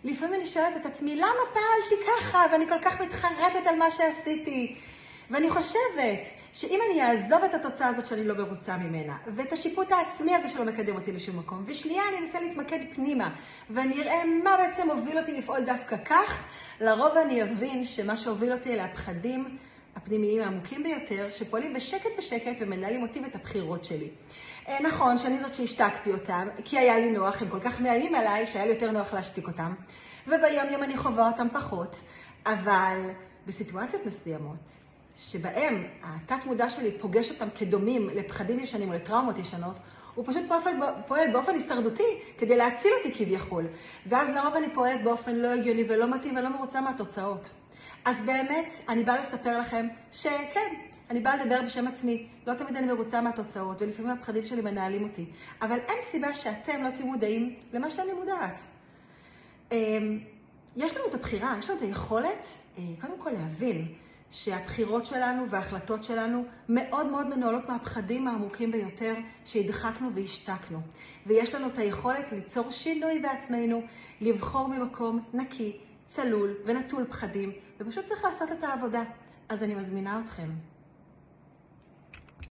לפעמים אני שואלת את עצמי, למה פעלתי ככה? ואני כל כך מתחרטת על מה שעשיתי. ואני חושבת שאם אני אעזוב את התוצאה הזאת שאני לא מרוצה ממנה, ואת השיפוט העצמי הזה שלא מקדם אותי לשום מקום, ושנייה אני אנסה להתמקד פנימה, ואני אראה מה בעצם הוביל אותי לפעול דווקא כך, לרוב אני אבין שמה שהוביל אותי אלה הפחדים הפנימיים העמוקים ביותר, שפועלים בשקט בשקט ומנהלים אותי ואת הבחירות שלי. נכון שאני זאת שהשתקתי אותם, כי היה לי נוח, הם כל כך מאיימים עליי שהיה לי יותר נוח להשתיק אותם, וביום יום אני חווה אותם פחות, אבל בסיטואציות מסוימות, שבהם התת מודע שלי פוגש אותם כדומים לפחדים ישנים או לטראומות ישנות, הוא פשוט פועל באופן הישרדותי כדי להציל אותי כביכול. ואז לרוב אני פועלת באופן לא הגיוני ולא מתאים ולא מרוצה מהתוצאות. אז באמת, אני באה לספר לכם שכן, אני באה לדבר בשם עצמי. לא תמיד אני מרוצה מהתוצאות, ולפעמים הפחדים שלי מנהלים אותי. אבל אין סיבה שאתם לא תהיו מודעים למה שאני מודעת. יש לנו את הבחירה, יש לנו את היכולת, קודם כל להבין שהבחירות שלנו וההחלטות שלנו מאוד מאוד מנוהלות מהפחדים העמוקים ביותר שהדחקנו והשתקנו. ויש לנו את היכולת ליצור שינוי בעצמנו, לבחור ממקום נקי, צלול ונטול פחדים, ופשוט צריך לעשות את העבודה. אז אני מזמינה אתכם.